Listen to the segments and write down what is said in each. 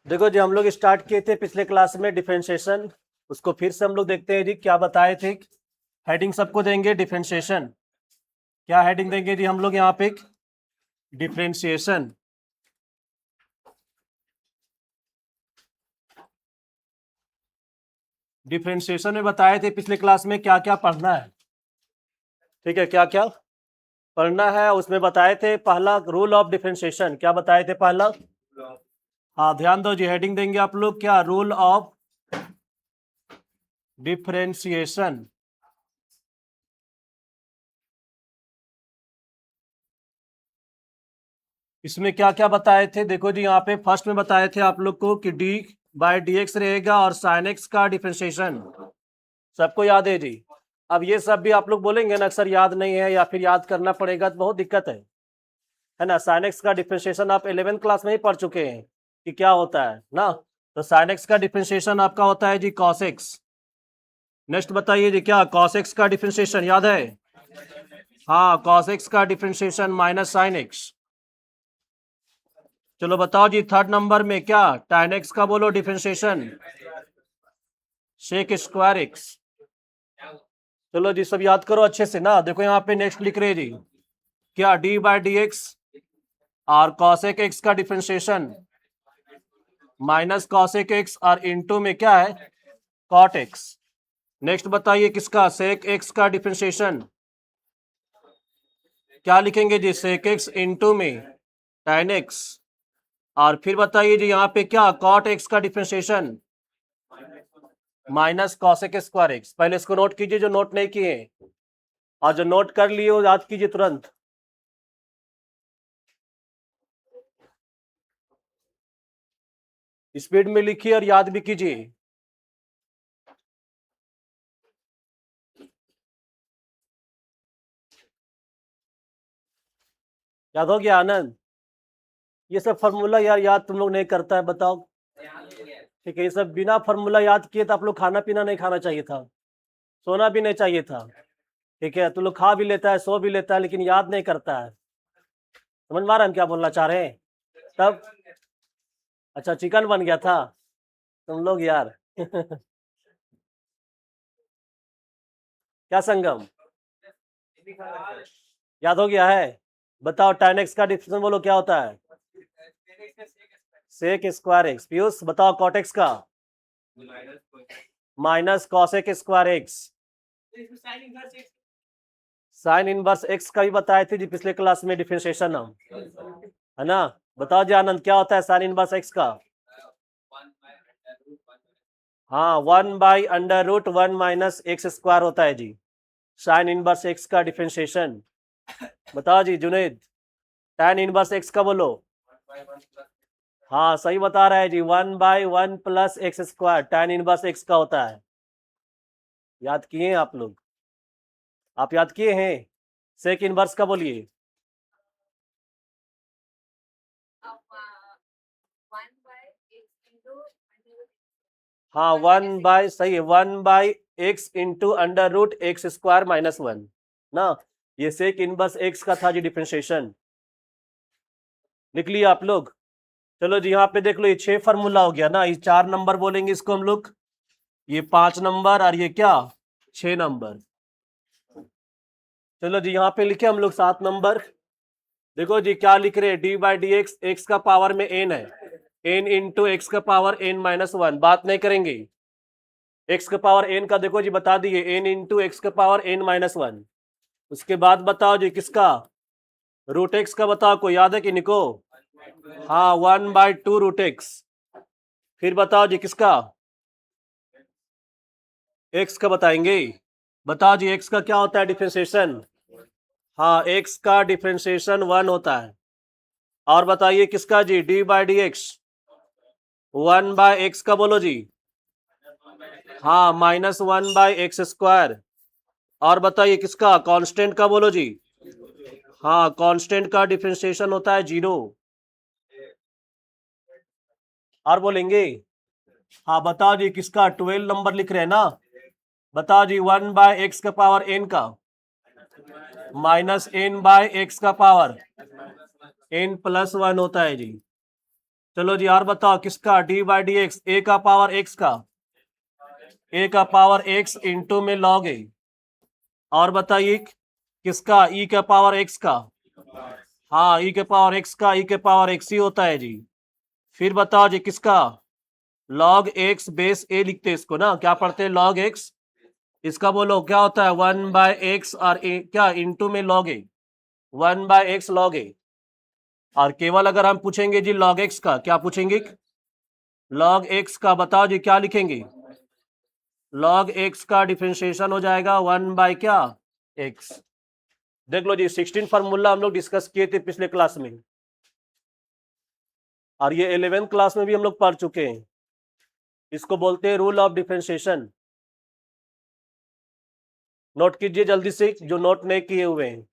देखो जी, हम लोग स्टार्ट किए थे पिछले क्लास में डिफरेंशिएशन। उसको फिर से हम लोग देखते हैं जी, क्या बताए थे। हेडिंग सबको देंगे डिफरेंशिएशन। क्या हेडिंग देंगे जी हम लोग यहाँ पे? डिफरेंशिएशन। डिफरेंशिएशन में बताए थे पिछले क्लास में क्या क्या पढ़ना है। ठीक है, क्या क्या पढ़ना है उसमें बताए थे। पहला रूल ऑफ डिफरेंशिएशन, क्या बताए थे पहला? हाँ, ध्यान दो जी, हेडिंग देंगे आप लोग क्या? Rule of differentiation. इसमें क्या क्या बताए थे देखो जी, यहाँ पे फर्स्ट में बताए थे आप लोग को कि डी बाय डी एक्स रहेगा और साइन एक्स का डिफरेंशिएशन। सबको याद है जी? अब ये सब भी आप लोग बोलेंगे ना अक्सर याद नहीं है या फिर याद करना पड़ेगा, तो बहुत दिक्कत है ना। साइन एक्स का डिफरेंशिएशन आप 11th क्लास में ही पढ़ चुके हैं कि क्या होता है ना। तो साइन एक्स का डिफरेंशिएशन आपका होता है जी कॉस एक्स। नेक्स्ट बताइए जी, क्या कॉस एक्स का डिफरेंशिएशन याद है? हाँ, कॉस एक्स का डिफरेंशिएशन माइनस साइन एक्स। चलो बताओ जी, थर्ड नंबर में क्या tan x का बोलो डिफरेंशिएशन? Sec square x. चलो जी, सब याद करो अच्छे से ना। देखो यहाँ पे नेक्स्ट लिख रहे जी, क्या d बाय डी एक्स और कॉसेक एक्स का डिफरेंशिएशन माइनस कॉसेक एक्स और इनटू में क्या है कॉट एक्स। नेक्स्ट बताइए किसका? सेक एक्स का डिफरेंशिएशन क्या लिखेंगे जी? सेक एक्स इनटू में tan x। और फिर बताइए जी यहाँ पे क्या कॉट एक्स का differentiation minus cosec square x. पहले इसको नोट कीजिए जो नोट नहीं किए, और जो नोट कर लिए वो याद कीजिए तुरंत। स्पीड में लिखिए और याद भी कीजिए। याद हो गया आनंद? ये सब फॉर्मूला यार याद तुम लोग नहीं करता है, बताओ। ठीक है, ये सब बिना फॉर्मूला याद किए तो आप लोग खाना पीना नहीं खाना चाहिए था, सोना भी नहीं चाहिए था। ठीक है, तुम लोग खा भी लेता है, सो भी लेता है, लेकिन याद नहीं करता है। समझ में आ रहा है हम क्या बोलना चाह रहे हैं? तब अच्छा, चिकन बन गया था तुम लोग यार। क्या संगम? याद हो गया है? बताओ tan x का डिफरेंशियल बोलो क्या होता है? Sec square x. पीयूष बताओ cot x का? Minus cosec square x. Sine inverse x का भी बताए थे जी पिछले क्लास में डिफरेंशिएशन हम, है ना। बताओ जी आनंद, क्या होता है साइन इनवर्स एक्स का? हाँ, 1/√1 माइनस एक्स स्क्वायर होता है जी साइन इनवर्स एक्स का डिफरेंशिएशन। बताओ जी जुनेद, tan इनवर्स एक्स का बोलो। हाँ सही बता रहा है जी, 1/1 plus x square tan inverse x का होता है। याद किए हैं आप लोग? आप याद किए हैं? सेक इनवर्स का बोलिए। हाँ, 1 बाय, सही है, 1/x इंटू √x² माइनस 1 ना। ये सेक इनवर्स एक्स का था जी डिफरेंशिएशन। लिख लिया आप लोग? चलो जी, यहाँ पे देख लो, ये 6 फार्मूला हो गया ना। ये 4 नंबर बोलेंगे इसको हम लोग, ये 5 नंबर और ये क्या 6 नंबर। चलो जी, यहाँ पे लिखे हम लोग 7 नंबर। देखो जी क्या लिख रहे हैं, D by d x, x का पावर में एन है, एन इंटू एक्स का पावर एन माइनस 1। बात नहीं करेंगे। एक्स का पावर एन का देखो जी बता दिए, एन इंटू एक्स का पावर एन माइनस 1। उसके बाद बताओ जी किसका? रूट एक्स का बताओ, कोई याद है कि निको? हाँ, 1/2 √x। फिर बताओ जी किसका? एक्स का बताएंगे। बताओ जी एक्स का क्या होता है डिफरेंशिएशन? हाँ, एक्स का डिफरेंशिएशन 1 होता है। और बताइए किसका जी? D by d x 1/x का बोलो जी। हाँ, -1/x²। और बताइए किसका? कांस्टेंट का बोलो जी। हाँ, कांस्टेंट का डिफरेंशिएशन होता है 0। और बोलेंगे? हाँ बताओ जी किसका? 12 नंबर लिख रहे हैं ना। बताओ जी 1/x का पावर n का -n/x का पावर n+1 होता है जी। चलो जी यार बताओ किसका डी बाई डी एक्स ए का पावर एक्स का ए का पावर एक्स इंटू में लॉग ए और बताइए किसका ई का पावर एक्स का हाँ ई के पावर एक्स का ई के पावर एक्स ही होता है जी। फिर बताओ जी किसका लॉग एक्स बेस ए लिखते हैं इसको ना क्या पढ़ते हैं लॉग एक्स इसका बोलो क्या होता है 1/x और क्या इंटू में लॉग ए 1/x लॉग ए और केवल अगर हम पूछेंगे जी लॉग एक्स का क्या पूछेंगे लॉग एक्स का बताओ जी क्या लिखेंगे लॉग एक्स का डिफरेंशिएशन हो जाएगा 1 क्या एक्स। देख लो जी 16 फार्मूला हम लोग डिस्कस किए थे पिछले क्लास में और ये 11th क्लास में भी हम लोग पढ़ चुके हैं। इसको बोलते हैं रूल ऑफ डिफरेंशिएशन। नोट कीजिए जल्दी से जो नोट नहीं किए हुए हैं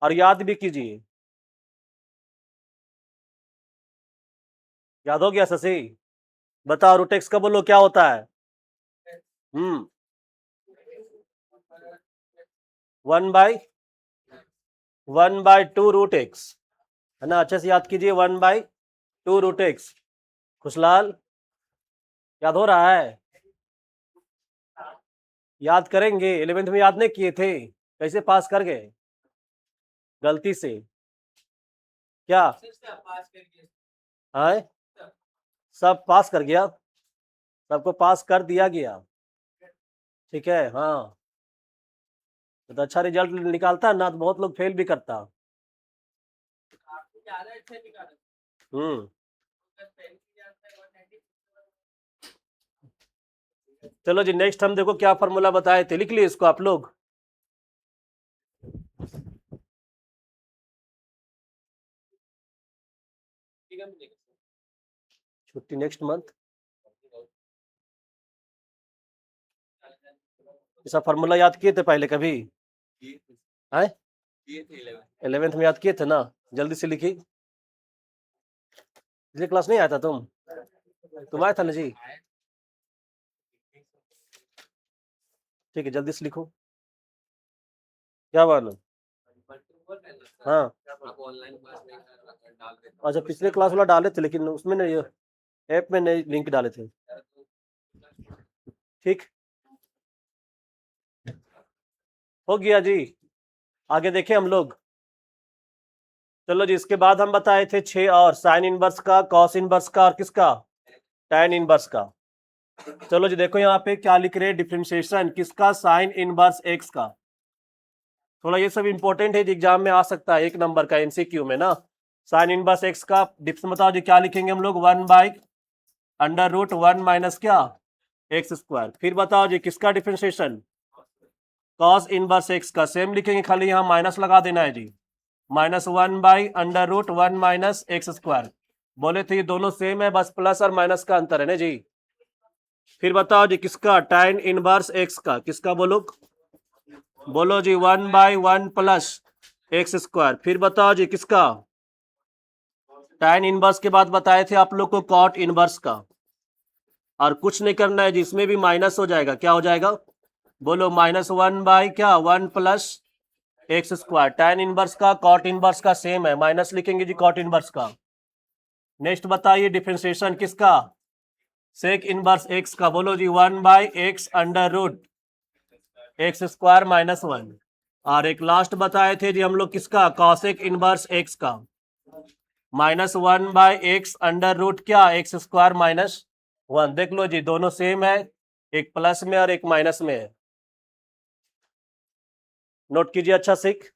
और याद भी कीजिए। याद हो गया शशि बताओ रूट एक्स का बोलो क्या होता है 1/2 रूट एक्स है ना अच्छे से याद कीजिए 1/2 रूट एक्स। खुशलाल याद हो रहा है याद करेंगे 11th में याद नहीं किए थे कैसे पास कर गए गलती से क्या है सब पास कर गया सबको पास कर दिया गया ठीक है हाँ तो अच्छा रिजल्ट निकालता ना तो बहुत लोग फेल भी करता। हम्म चलो जी नेक्स्ट हम देखो क्या फॉर्मूला बताए थे लिख लिए इसको आप लोग छुट्टी नेक्स्ट मंथ ऐसा फॉर्मूला याद किए थे पहले कभी है 11th में याद किए थे ना जल्दी से लिखी पिछले क्लास नहीं आया था तुम आया था ना जी ठीक है जल्दी से लिखो क्या मालूम हाँ अच्छा पिछले क्लास वाला डाले थे लेकिन उसमें नहीं ऐप में नहीं लिंक डाले थे ठीक हो गया जी आगे देखें हम लोग चलो जी इसके बाद हम बताए थे 6 और साइन इनवर्स का कॉस इनवर्स का और किसका टैन इनवर्स का। चलो जी देखो यहाँ पे क्या लिख रहे हैं डिफरेंशिएशन किसका साइन इनवर्स एक्स का। थोड़ा ये सब इंपॉर्टेंट है एग्जाम में आ सकता है 1 नंबर का एमसीक्यू में ना साइन इनवर्स एक्स का डिफरेंस बताओ जी क्या लिखेंगे हम लोग 1/√1 माइनस क्या एक्स स्क्वायर। फिर बताओ जी किसका डिफरेंशिएशन कॉस इनवर्स एक्स का सेम लिखेंगे खाली यहाँ माइनस लगा देना है जी -1/√1 माइनस एक्स स्क्वायर। बोले थे ये दोनों सेम है बस प्लस और माइनस का अंतर है ना जी। फिर बताओ जी किसका tan इनवर्स एक्स का किसका बोलो बोलो जी 1/1 प्लस एक्स स्क्वायर। फिर बताओ जी किसका tan इनवर्स के बाद बताए थे आप लोग को cot इनवर्स का और कुछ नहीं करना है जिसमें भी माइनस हो जाएगा क्या हो जाएगा बोलो -1 क्या 1 plus x square. tan inverse का cot इनवर्स का सेम है माइनस लिखेंगे जी cot इनवर्स का। नेक्स्ट बताइए डिफरेंशिएशन किसका सेक इनवर्स एक्स का बोलो जी 1/x स्क्वायर -1 और एक लास्ट बताए थे जी हम लोग किसका कॉसेक इनवर्स एक्स का -1/x क्या एक्स स्क्वायर -1। देख लो जी दोनों सेम है एक प्लस में और एक माइनस में है नोट कीजिए अच्छा सिख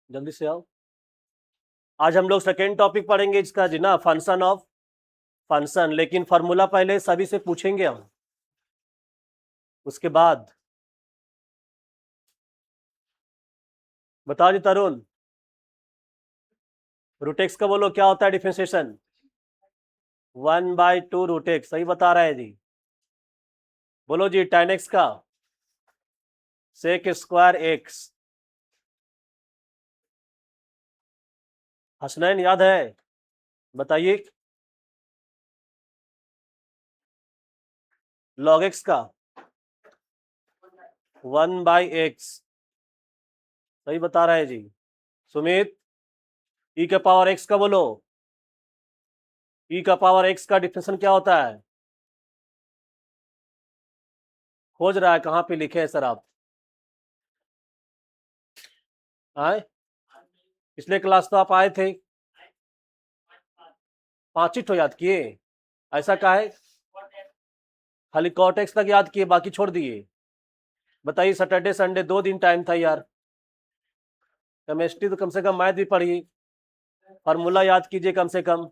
जल्दी से आओ। आज हम लोग सेकेंड टॉपिक पढ़ेंगे इसका जी ना फंक्शन ऑफ फंक्शन लेकिन फॉर्मूला पहले सभी से पूछेंगे हम उसके बाद बताओ जी तरुण रूट एक्स का बोलो क्या होता है डिफरेंशिएशन 1/2 रूट एक्स सही बता रहा है जी। बोलो जी tan एक्स का सेक स्क्वायर एक्स हसनैन याद है बताइए लॉग एक्स का 1/x, सही बता रहा है जी सुमित। ई का पावर एक्स का बोलो, ई का पावर एक्स का डिफिनेशन क्या होता है? खोज रहा है, कहाँ पे लिखे हैं सर आप? आए पिछले क्लास तो आप आए थे, 5 ही तो याद किए, ऐसा का है? खाली कॉटेक्स तक याद किए, बाकी छोड़ दिए। बताइए, सैटरडे संडे 2 दिन टाइम था यार। केमिस्ट्री तो कम से कम मैथ भी पढ़िए, फार्मूला याद कीजिए कम से कम।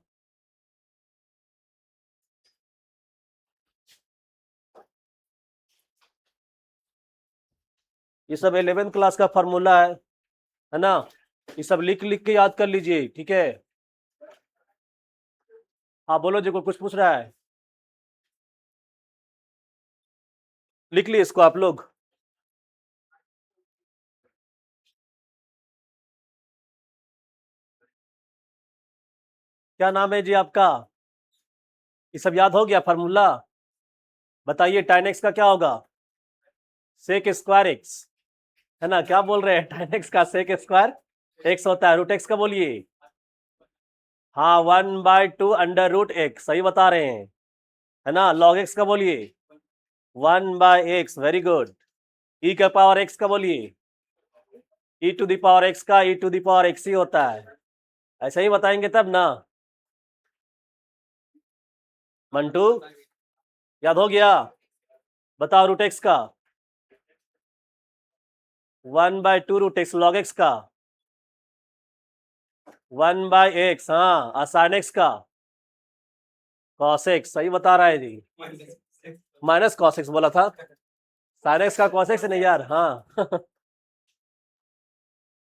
ये सब 11th क्लास का फार्मूला है ना? ये सब लिख लिख के याद कर लीजिए, ठीक है? हाँ बोलो जी, कोई कुछ पूछ रहा है? लिख लिए इसको आप लोग? क्या नाम है जी आपका? ये सब याद हो गया फार्मूला? बताइए tan x का क्या होगा? सेक स्क्वायर एक्स, है ना? क्या बोल रहे हैं? tan x का सेक स्क्वायर एक्स होता है। रूट एक्स का बोलिए। हाँ 1/2 अंडर रूट एक्स, सही बता रहे हैं, है ना? लॉग एक्स का बोलिए 1/x, वेरी गुड। ई का पावर एक्स का बोलिए ई टू द पावर एक्स का ई टू द पावर एक्स ही होता है। ऐसा ही बताएंगे तब ना। मंटू याद हो गया? बताओ रूट एक्स का 1/2 रूट एक्स, लॉग एक्स का 1/x, हाँ आसान एक्स का कॉस एक्स, सही बता रहा है जी। माइनस कॉस एक्स बोला था, साइन एक्स का कॉस एक्स नहीं यार, हाँ।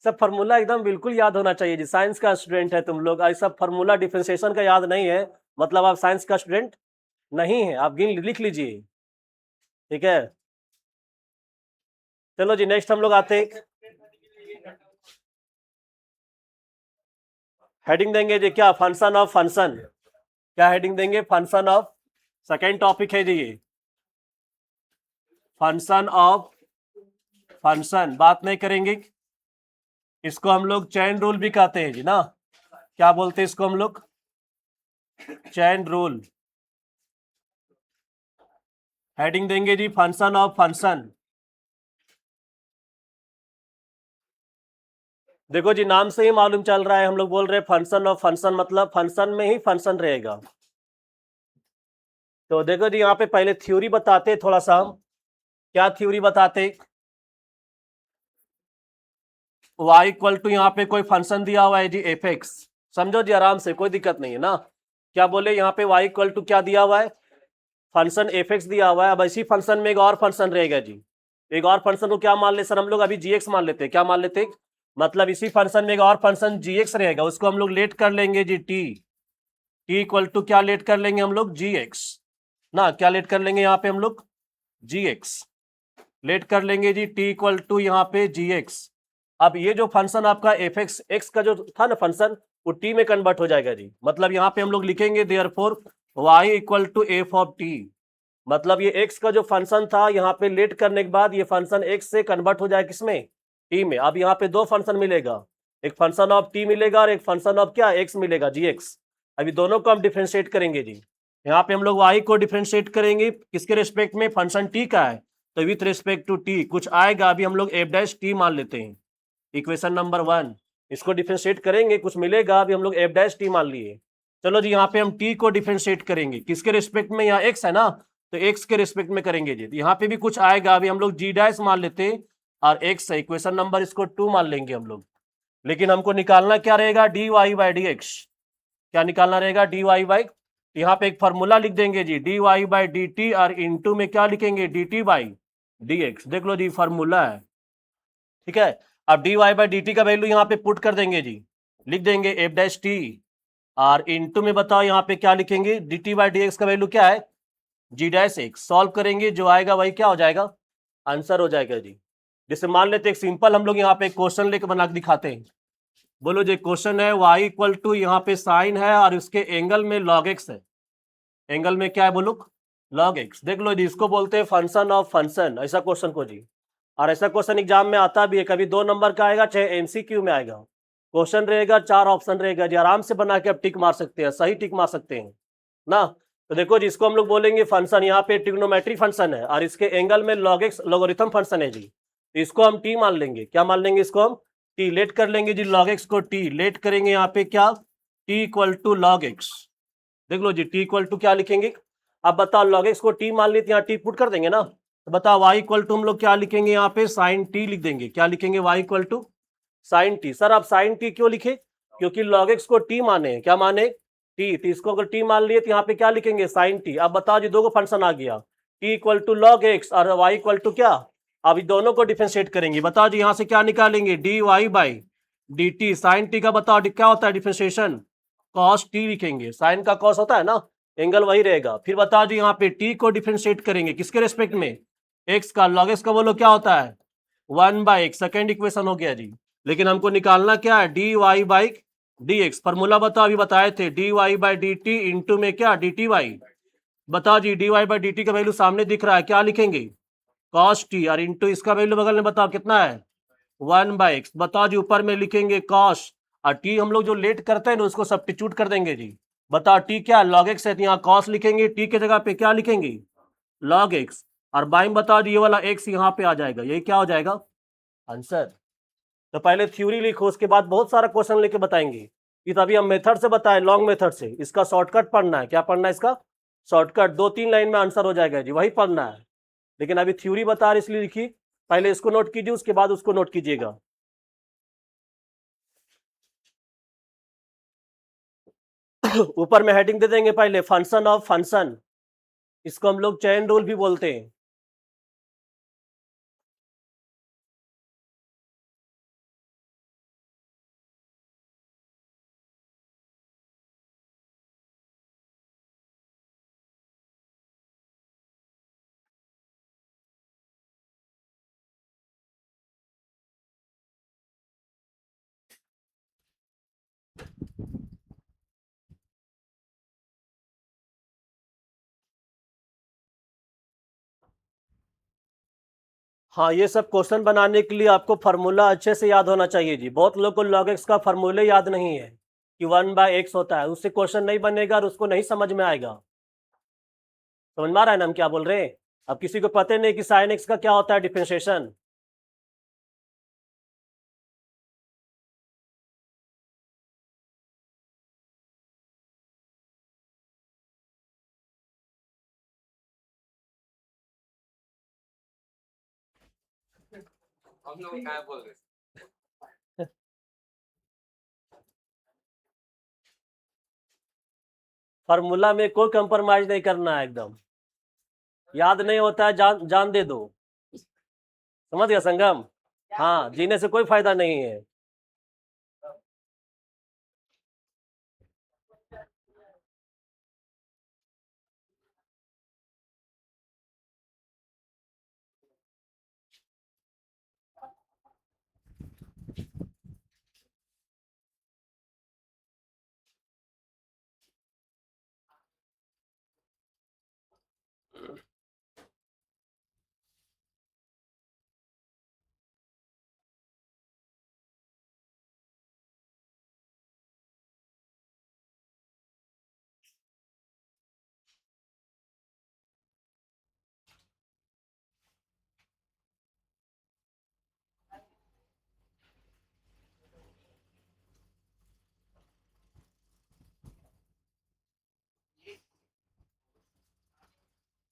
सब फार्मूला एकदम बिल्कुल याद होना चाहिए जी, साइंस का स्टूडेंट है तुम लोग। सब फार्मूला डिफरेंशिएशन का याद नहीं है मतलब आप साइंस का स्टूडेंट नहीं है। आप गिन लिख लीजिए, ठीक है? चलो जी नेक्स्ट हम लोग आते हैं। हेडिंग देंगे जी क्या? Function of function. क्या हेडिंग देंगे? Function of. सेकेंड टॉपिक है जी ये, फंक्शन ऑफ फंक्शन। बात नहीं करेंगे, इसको हम लोग चैन रूल भी कहते हैं जी ना। क्या बोलते हैं इसको हम लोग? Chain rule. हेडिंग देंगे जी फंक्शन ऑफ फंक्शन। देखो जी नाम से ही मालूम चल रहा है, हम लोग बोल रहे हैं फंक्शन ऑफ फंक्शन, मतलब फंक्शन में ही फंक्शन रहेगा। तो देखो जी यहाँ पे पहले थ्योरी बताते थोड़ा सा हम। क्या थ्योरी बताते? y इक्वल टू यहाँ पे कोई फंक्शन दिया हुआ है जी एफ एक्स, समझो जी आराम से, कोई दिक्कत नहीं है ना। क्या बोले यहाँ पे y इक्वल टू क्या दिया हुआ है? फंक्शन एफ एक्स दिया हुआ है। अब इसी फंक्शन में एक और फंक्शन रहेगा जी। एक और फंक्शन को क्या मान ले सर हम लोग? अभी जी एक्स मान लेते हैं। क्या मान लेते? मतलब इसी फंक्शन में एक और फंक्शन जी एक्स रहेगा, उसको हम लोग लेट कर लेंगे जी टी। टी इक्वल टू क्या लेट कर लेंगे हम लोग? जी एक्स ना। क्या लेट कर लेंगे यहाँ पे हम लोग? जी एक्स लेट कर लेंगे जी। टी इक्वल टू यहाँ पे जी एक्स। अब ये जो फंक्शन आपका एफ एक्स एक्स का जो था ना फंक्शन, वो टी में कन्वर्ट हो जाएगा जी। मतलब यहाँ पे हम लोग लिखेंगे therefore y equal to f of t. मतलब ये एक्स का जो फंक्शन था यहाँ पे लेट करने के बाद ये फंक्शन एक्स से कन्वर्ट हो जाए किसमें? टी में। अब यहाँ पे दो फंक्शन मिलेगा, एक फंक्शन ऑफ टी मिलेगा और एक फंक्शन ऑफ क्या? एक्स मिलेगा, जी एक्स। अभी दोनों को हम डिफ्रेंशिएट करेंगे जी। यहाँ पे हम लोग वाई को डिफ्रेंशिएट करेंगे किसके रिस्पेक्ट में? फंक्शन टी का है तो विथ रिस्पेक्ट टू टी कुछ आएगा। अभी हम लोग एफ डैश टी मान लेते हैं, इक्वेशन नंबर 1। इसको डिफ्रेंशिएट करेंगे कुछ मिलेगा, अभी हम लोग एफ डैश टी मान लिए। चलो जी यहाँ पे हम टी को डिफ्रेंशिएट करेंगे किसके रिस्पेक्ट में? यहाँ एक्स है ना, तो एक्स के रिस्पेक्ट में करेंगे जी। यहाँ पे भी कुछ आएगा, अभी हम लोग जी डैश मान लेते हैं और एक्स है, इक्वेशन नंबर इसको 2 मान लेंगे हम लोग। लेकिन हमको निकालना क्या रहेगा? D y by d x. क्या निकालना रहेगा? D y by. यहाँ पे एक फॉर्मूला लिख देंगे जी, d y by d t, और इंटू में क्या लिखेंगे? D t by d x. देख लो जी फॉर्मूला है, ठीक है? अब d y by d t का वैल्यू यहाँ पे पुट कर देंगे जी, लिख देंगे एफ डैश टी, और इंटू में बताओ यहाँ पे क्या लिखेंगे? D t by d x का वैल्यू क्या है? जी डैश एक्स। सॉल्व करेंगे, जो आएगा वही क्या हो जाएगा? आंसर हो जाएगा जी। जैसे मान लेते एक सिंपल हम लोग यहाँ पे क्वेश्चन लेके बना के दिखाते हैं। बोलो जी क्वेश्चन है y इक्वल टू यहाँ पे साइन है और उसके एंगल में लॉग एक्स है। एंगल में क्या है बोलो? लॉग एक्स, देख लो जी, इसको बोलते हैं फंक्शन ऑफ फंक्शन, ऐसा क्वेश्चन को जी। और ऐसा क्वेश्चन एग्जाम में आता भी है, कभी 2 नंबर का आएगा, चाहे एमसीक्यू में आएगा। क्वेश्चन रहेगा, 4 ऑप्शन रहेगा जी, आराम से बना के आप टिक मार सकते हैं, सही टिक मार सकते हैं ना। तो देखो जी, इसको हम लोग बोलेंगे फंक्शन, यहाँ पे ट्रिग्नोमेट्रिक फंक्शन है और इसके एंगल में लॉग एक्स लोगरिथम फंक्शन है जी। तो इसको हम टी मान लेंगे, क्या मान लेंगे इसको हम? टी। लेट कर लेंगे जी लॉग एक्स को टी, लेट करेंगे यहाँ पे क्या, t equal to log x. देख लो जी, टी इक्वल टू क्या लिखेंगे? अब बताओ, लॉग एक्स को टी मान लेते, यहाँ टी पुट कर देंगे ना। तो बताओ वाई इक्वल टू हम लोग क्या लिखेंगे, यहाँ पे साइन टी लिख देंगे। क्या लिखेंगे? Y equal to sine t. Sir आप साइन टी क्यों लिखे? क्योंकि लॉग एक्स को टी माने, क्या माने? टी। तो इसको अगर टी मान लिए तो यहाँ पे क्या लिखेंगे? Sine t. अब बताओ जी, दो को फंक्शन आ गया, t equal to log x और वाई इक्वल टू क्या? अब इन दोनों को डिफरेंशिएट करेंगे। बताओ जी, यहाँ से क्या निकालेंगे? D y by d t. Sine t का बताओ क्या होता है डिफरेंशिएशन? कॉस टी लिखेंगे, साइन का कॉस होता है ना, एंगल वही रहेगा। फिर बताओ जी, यहाँ पे टी को डिफरेंशिएट करेंगे किसके रेस्पेक्ट में? एक्स का। लॉग एक्स का बोलो क्या होता है? 1/x। सेकेंड इक्वेशन हो गया जी। लेकिन हमको निकालना क्या है? D y by d x. Formula बताओ, अभी बताए थे, d y by d t into में क्या, डी टी वाई। बताओ जी, d y by d t का वैल्यू सामने दिख रहा है, क्या लिखेंगे? Cos t. और इंटू इसका वैल्यू बगल में बताओ कितना है? 1/x। बताओ जी, ऊपर में लिखेंगे कॉस, और टी हम लोग जो लेट करते हैं ना उसको सब्स्टिट्यूट कर देंगे जी। बताओ टी क्या, लॉग एक्स है, तो यहाँ कॉस लिखेंगे, टी के जगह पे क्या लिखेंगे? Log x. और बाई में बताओ जी, ये वाला एक्स यहाँ पे आ जाएगा, यही क्या हो जाएगा? आंसर। तो पहले थ्योरी लिखो, उसके बाद बहुत सारा क्वेश्चन लेके बताएंगे। ये तो अभी हम मेथड से बताए, लॉन्ग मेथड से। इसका शॉर्टकट पढ़ना है। क्या पढ़ना है इसका? शॉर्टकट। 2-3 लाइन में आंसर हो जाएगा जी, वही पढ़ना है। लेकिन अभी थ्योरी बता रहे इसलिए लिखी, पहले इसको नोट कीजिए, उसके बाद उसको नोट कीजिएगा। ऊपर में हेडिंग दे देंगे पहले, फंक्शन ऑफ फंक्शन। इसको हम लोग चेन रूल भी बोलते हैं। हाँ, ये सब क्वेश्चन बनाने के लिए आपको फार्मूला अच्छे से याद होना चाहिए जी। बहुत लोग को लॉग एक्स का फार्मूले याद नहीं है कि 1/x होता है, उससे क्वेश्चन नहीं बनेगा और उसको नहीं समझ में आएगा। समझ में आ रहा है ना हम क्या बोल रहे हैं? अब किसी को पता नहीं कि साइन एक्स का क्या होता है डिफरेंशिएशन। हम लोग क्या बोल रहे? फार्मूला में कोई कंप्रोमाइज नहीं करना है एकदम। याद नहीं होता है, जान जान दे दो। समझ गया संगम? हाँ, जीने से कोई फायदा नहीं है।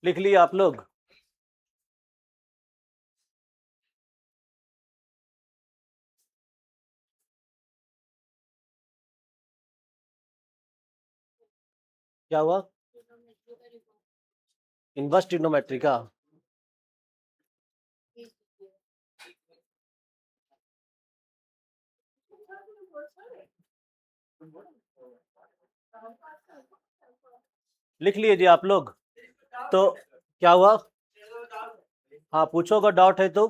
लिख लिया आप लोग? क्या हुआ? इनवर्स ट्रिग्नोमेट्री का? लिख लिए जी आप लोग? तो क्या हुआ? हाँ पूछो, अगर डाउट है तो।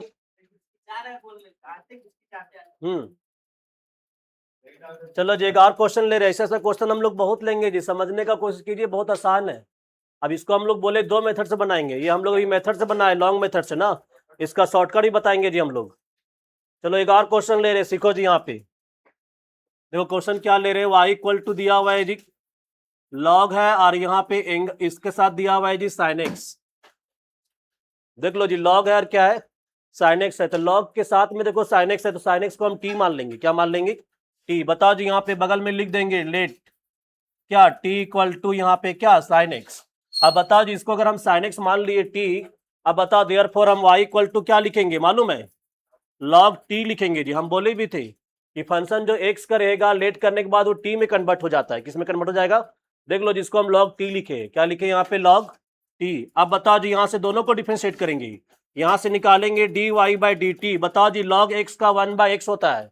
चलो जी, एक और क्वेश्चन ले रहे हैं। ऐसा ऐसा क्वेश्चन हम लोग बहुत लेंगे जी, समझने का कोशिश कीजिए, बहुत आसान है। अब इसको हम लोग बोले दो मेथड से बनाएंगे, ये हम लोग अभी मेथड से बनाए, लॉन्ग मेथड से ना, इसका शॉर्टकट भी बताएंगे जी हम लोग। चलो एक और क्वेश्चन ले रहे, सीखो जी। यहाँ पे देखो क्वेश्चन क्या ले रहे हैं, y इक्वल टू दिया हुआ है जी लॉग है, और यहाँ पे इसके साथ दिया हुआ है जी साइन एक्स। देख लो जी लॉग है और क्या है, साइन एक्स है। तो लॉग के साथ में देखो साइन एक्स है, तो साइन एक्स को हम टी मान लेंगे। क्या मान लेंगे? टी। बताओ जी, यहाँ पे बगल में लिख देंगे लेट क्या, टी इक्वल टू यहाँ पे क्या, साइन एक्स। अब बताओ जी, इसको अगर हम साइन एक्स मान लिए टी, अब बताओ देयरफॉर हम y इक्वल टू क्या लिखेंगे मालूम है, लॉग टी लिखेंगे जी। हम बोले भी थे कि फंक्शन जो x का रहेगा लेट करने के बाद वो t में कन्वर्ट हो जाता है। किस में कन्वर्ट हो जाएगा? देख लो जिसको हम लॉग टी लिखे, क्या लिखे यहाँ पे, लॉग टी। अब बताओ जी, यहाँ से दोनों को डिफरेंशिएट करेंगे, यहाँ से निकालेंगे d y by d t. बताओ जी लॉग एक्स का 1/x होता है,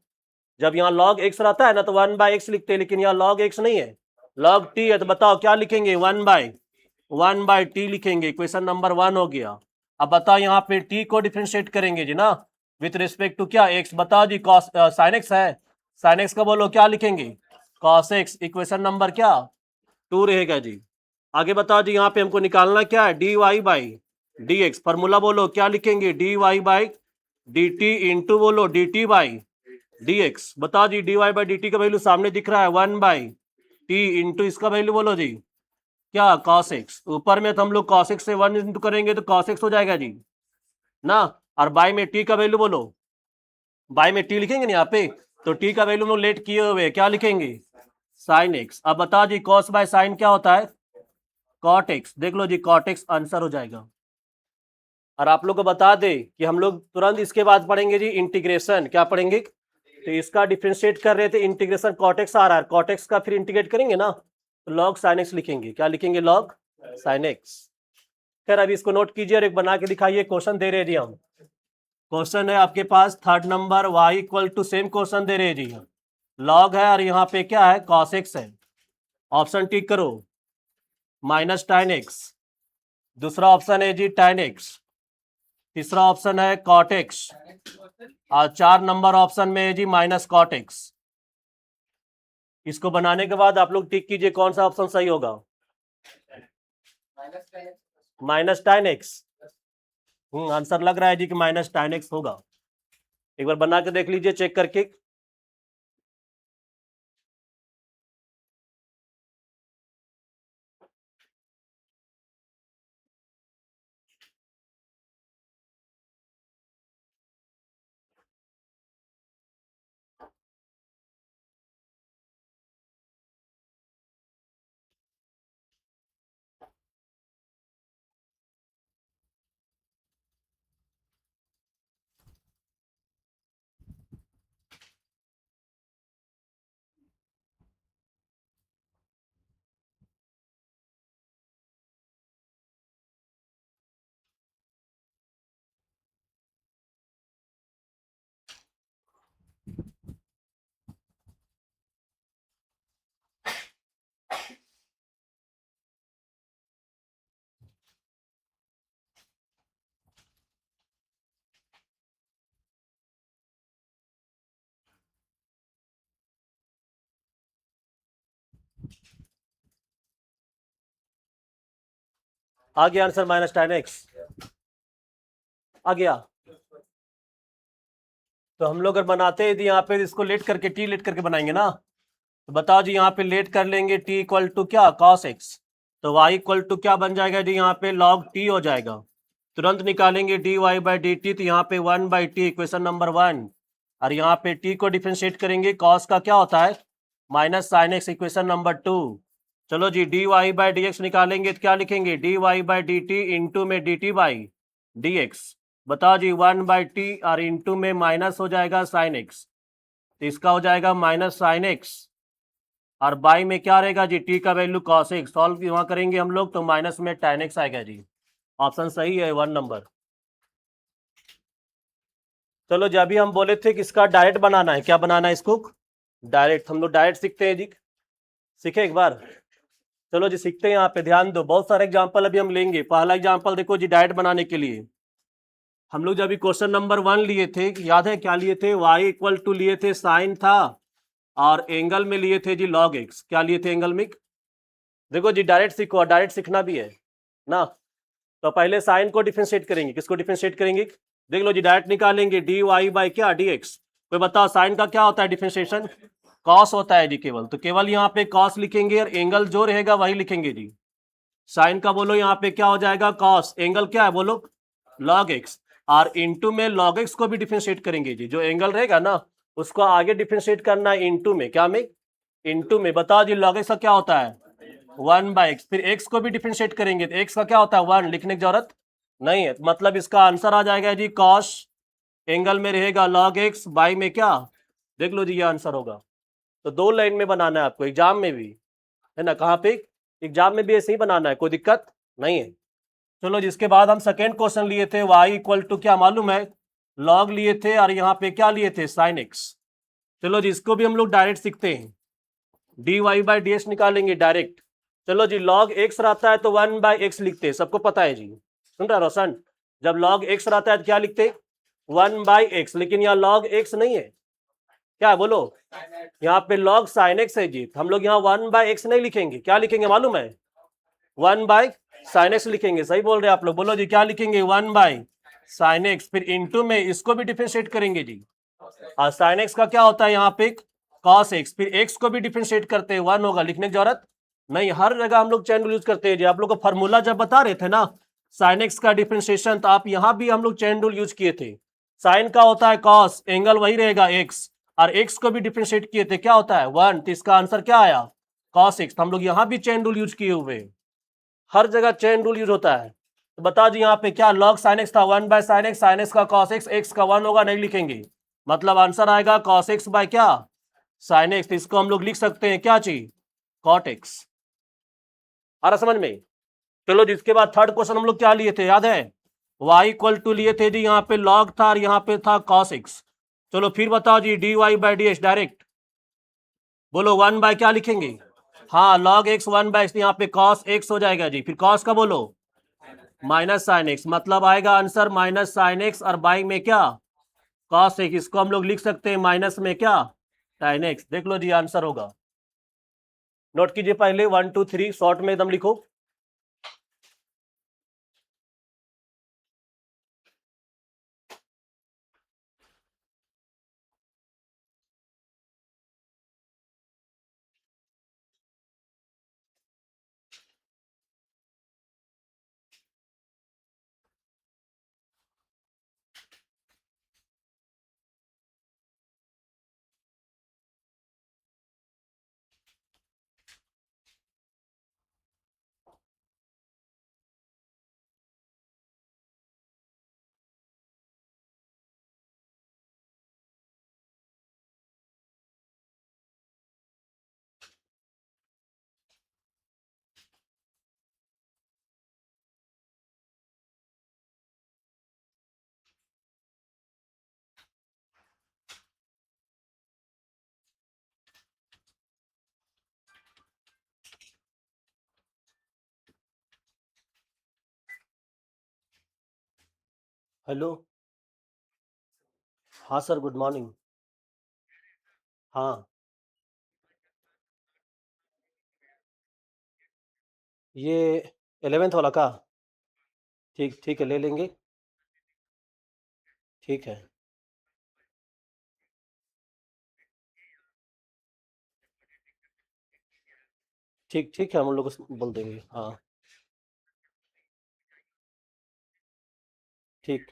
जब यहाँ log x रहता है ना तो 1/x लिखते हैं, लेकिन यहाँ log x नहीं है, log t है। तो बताओ क्या लिखेंगे, 1/t लिखेंगे। क्वेश्चन नंबर 1 हो गया। अब बताओ यहाँ पे t को डिफरेंशिएट करेंगे जी ना, विथ रिस्पेक्ट टू क्या, x। बताओ जी cos sin x है, sin x का बोलो क्या लिखेंगे, cos x। इक्वेशन नंबर क्या, 2 रहेगा जी। आगे बताओ जी, यहाँ पे हमको निकालना क्या है, dy by d x. Formula बोलो क्या लिखेंगे, dy by d t into बोलो dt बाई dx। बताओ जी dy बाई डी टी का वैल्यू सामने दिख रहा है, 1/t इंटू इसका वैल्यू बोलो जी क्या, cos x। ऊपर में तो हम लोग cos x से 1 इंटू करेंगे तो cos x हो जाएगा जी ना, और बाई में t का वैल्यू बोलो, बाई में t लिखेंगे ना यहाँ पे, तो t का वैल्यू हम लोग लेट किए हुए क्या लिखेंगे, sin x। अब बताओ जी cos बाय sin क्या होता है, cot x। देख लो जी cot x आंसर हो जाएगा। और आप लोग को बता दे कि हम लोग तुरंत इसके बाद पढ़ेंगे जी इंटीग्रेशन। क्या पढ़ेंगे, तो इसका डिफरेंशिएट कर रहे थे, इंटीग्रेशन cot x आ रहा है, cot x का फिर इंटीग्रेट करेंगे ना तो log sin x लिखेंगे। क्या लिखेंगे, log sin x। खैर अभी इसको नोट कीजिए और एक बना के दिखाइए। क्वेश्चन दे रहे हैं जी हम, क्वेश्चन है आपके पास 3rd number, y equal to same question दे रहे हैं जी, log है और यहाँ पे क्या है, cos x है। ऑप्शन टिक करो, -tan x। दूसरा ऑप्शन है जी tan x। तीसरा ऑप्शन है cot x। और 4 नंबर ऑप्शन में है जी -cot x। इसको बनाने के बाद आप लोग टिक कीजिए कौन सा ऑप्शन सही होगा, -tan x। आंसर लग रहा है जी कि -tan x होगा। एक बार बना के देख लीजिए चेक करके। आ गया आंसर -tan x, आ गया। तो हम लोग अगर बनाते हैं यहाँ पे इसको लेट करके, टी लेट करके बनाएंगे ना, तो बताओ जी यहाँ पे लेट कर लेंगे टी इक्वल टू क्या, cos x। तो y इक्वल टू क्या बन जाएगा जी, यहाँ पे log t हो जाएगा। तुरंत निकालेंगे d y by d t, तो यहाँ पे 1/t, इक्वेशन नंबर 1। और यहाँ पे t को डिफरेंशिएट करेंगे, cos का क्या होता है, -sin x, इक्वेशन नंबर 2। चलो जी d y by d x निकालेंगे तो क्या लिखेंगे, d y by d t into में d t by d x. बताओ जी 1/t और इंटू में माइनस हो जाएगा sin x, तो इसका हो जाएगा -sin x। और बाई में क्या रहेगा जी, t का वैल्यू cos x। सॉल्व वहाँ करेंगे हम लोग तो माइनस में tan x आएगा जी। ऑप्शन सही है 1 नंबर। चलो जी अभी हम बोले थे कि इसका डायरेक्ट बनाना है। क्या बनाना है इसको, डायरेक्ट। हम लोग डायरेक्ट सीखते हैं जी, सीखे एक बार। चलो जी सीखते हैं। यहाँ पे ध्यान दो, बहुत सारे एग्जाम्पल अभी हम लेंगे। पहला एग्जाम्पल देखो जी, डायरेक्ट बनाने के लिए हम लोग जब अभी क्वेश्चन नंबर 1 लिए थे, याद है क्या लिए थे, y इक्वल टू लिए थे साइन था, और एंगल में लिए थे जी log x। क्या लिए थे एंगल में, देखो जी डायरेक्ट सीखो, डायरेक्ट सीखना भी है। ना। तो पहले साइन को डिफरेंशिएट करेंगे, किसको डिफरेंशिएट करेंगे, देख लो जी, डायरेक्ट निकालेंगे डी वाई बाई क्या डी एक्स। कोई बताओ साइन का क्या होता है डिफरेंशिएशन, कॉस होता है जी केवल, तो केवल यहाँ पे कॉस लिखेंगे और एंगल जो रहेगा वही लिखेंगे जी। साइन का बोलो यहाँ पे क्या हो जाएगा कॉस, एंगल क्या है बोलो लॉग एक्स, और इंटू में लॉग एक्स को भी डिफरेंशिएट करेंगे जी, जो एंगल रहेगा ना उसको आगे डिफरेंशिएट करना है इंटू में, क्या में इंटू में। बताओ जी लॉग एक्स का क्या होता है 1/x, फिर x को भी डिफरेंशिएट करेंगे तो x का क्या होता है 1, लिखने की जरूरत नहीं है। मतलब इसका आंसर आ जाएगा जी कॉस एंगल में रहेगा log x बाई में क्या, देख लो जी ये आंसर होगा। तो 2 लाइन में बनाना है आपको एग्जाम में भी, है ना, कहाँ पे एग्जाम में भी ऐसे ही बनाना है, कोई दिक्कत नहीं है। चलो जिसके बाद हम सेकेंड क्वेश्चन लिए थे y इक्वल टू क्या मालूम है log लिए थे, और यहाँ पे क्या लिए थे sin x। चलो जी इसको भी हम लोग डायरेक्ट सीखते हैं, d y by d x निकालेंगे डायरेक्ट। चलो जी log x रहता है तो 1/x लिखते हैं, सबको पता है जी, सुन रहा रोशन, जब log x रहता है तो क्या लिखते 1/x, लेकिन यहाँ log x नहीं है, क्या है बोलो, यहाँ पे log sin x है जी, तो हम लोग यहाँ 1/x नहीं लिखेंगे, क्या लिखेंगे मालूम है 1/sin x लिखेंगे। सही बोल रहे हैं आप लोग, बोलो जी क्या लिखेंगे 1/sin x, फिर इंटू में इसको भी डिफरेंशिएट करेंगे जी, और sin x का क्या होता है यहाँ पे cos x, फिर x को भी डिफरेंशिएट करते हैं 1 होगा, लिखने की जरूरत नहीं, हर जगह हम लोग चैन रूल यूज करते हैं जी। आप लोग को फॉर्मूला जब बता रहे थे ना sin x का डिफरेंशिएशन, तो आप यहाँ भी हम लोग चैन रूल यूज किए थे, साइन का होता है cos, एंगल वही रहेगा x, और x को भी डिफरेंशिएट किए थे क्या होता है 1, तो इसका आंसर क्या आया cos x। हम लोग यहाँ भी चैन रूल यूज किए हुए, हर जगह चैन रूल यूज होता है। तो बता जी यहाँ पे क्या log sin x था 1/sin x, sin x का cos x, x का 1 होगा नहीं लिखेंगे, मतलब आंसर आएगा cos x बाय क्या sin x। तो इसको हम लोग लिख सकते हैं क्या चीज cot x, आ रहा समझ में। चलो जिसके बाद थर्ड क्वेश्चन हम लोग क्या लिए थे याद है, y इक्वल टू लिए थे जी, यहाँ पे log था और यहाँ पे था cos x। चलो फिर बताओ जी dy by d x direct, बोलो 1 बाय क्या लिखेंगे, हाँ log x 1/x, यहाँ पे cos x हो जाएगा जी, फिर cos का बोलो माइनस साइन एक्स, मतलब आएगा आंसर माइनस साइन एक्स, और बाई में क्या cos x, इसको हम लोग लिख सकते हैं माइनस में क्या साइन एक्स। देख लो जी आंसर होगा, नोट कीजिए पहले 1 2 3 शॉर्ट में एकदम लिखो। हेलो, हाँ सर गुड मॉर्निंग, हाँ ये 11th वाला का, ठीक ठीक है ले लेंगे, ठीक है ठीक ठीक है, हम लोग को बोल देंगे, हाँ ठीक,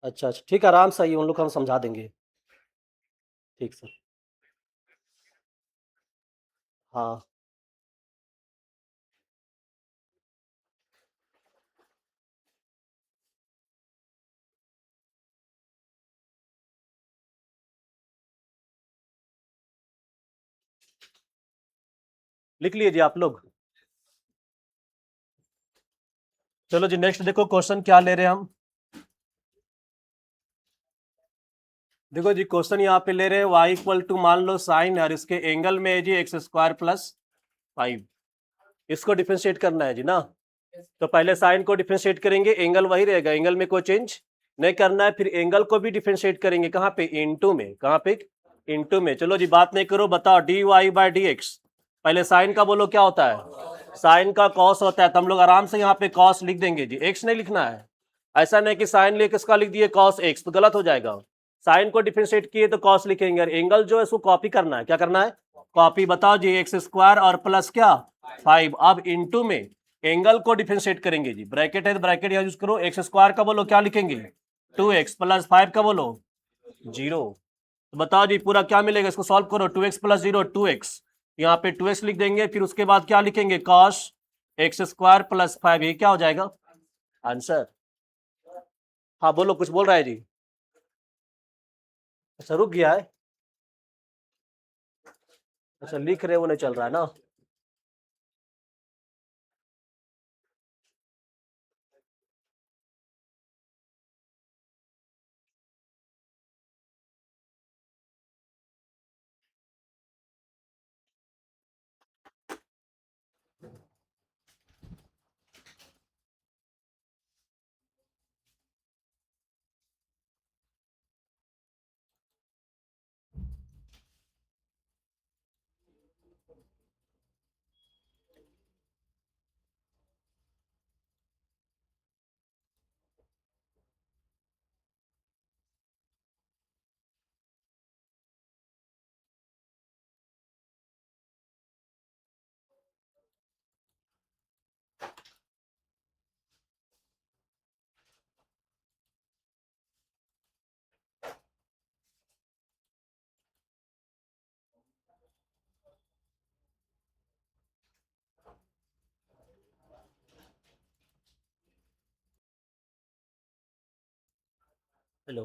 अच्छा अच्छा ठीक है, आराम से आइए, उन लोग को हम समझा देंगे, ठीक सर, हाँ लिख लिए जी आप लोग। चलो जी नेक्स्ट देखो क्वेश्चन क्या ले रहे हैं हम, देखो जी क्वेश्चन यहाँ पे ले रहे हैं y इक्वल टू मान लो साइन, और इसके एंगल में है जी x² प्लस 5, इसको डिफरेंशिएट करना है जी ना। तो पहले साइन को डिफरेंशिएट करेंगे, एंगल वही रहेगा, एंगल में कोई चेंज नहीं करना है, फिर एंगल को भी डिफरेंशिएट करेंगे कहाँ पे इनटू में, कहाँ पे इनटू में। चलो जी बात नहीं करो, बताओ dy बाई डी एक्स, पहले साइन का बोलो क्या होता है, साइन का कॉस होता है, तो हम लोग आराम से यहाँ पे कॉस लिख देंगे जी, एक्स नहीं लिखना है। ऐसा नहीं कि साइन लिए किसका लिख दिए कॉस एक्स, तो गलत हो जाएगा। साइन को डिफरेंशिएट किए तो कॉस लिखेंगे, और एंगल जो है उसको कॉपी करना है, क्या करना है, कॉपी। बताओ जी, एक्स स्क्वायर और प्लस क्या 5, अब इनटू में एंगल को डिफरेंशिएट करेंगे जी, ब्रैकेट है तो ब्रैकेट यूज करो। एक्स स्क्वायर का बोलो क्या लिखेंगे 2x, प्लस 5 का बोलो 0। तो बताओ जी पूरा क्या मिलेगा, इसको सॉल्व करो, 2x प्लस 0 2x, यहाँ पे 2x लिख देंगे, फिर उसके बाद क्या लिखेंगे cos एक्स स्क्वायर प्लस 5, ये क्या हो जाएगा आंसर। हाँ बोलो, कुछ बोल रहा है जी, अच्छा रुक गया है, अच्छा लिख रहे वो नहीं चल रहा है ना। हेलो,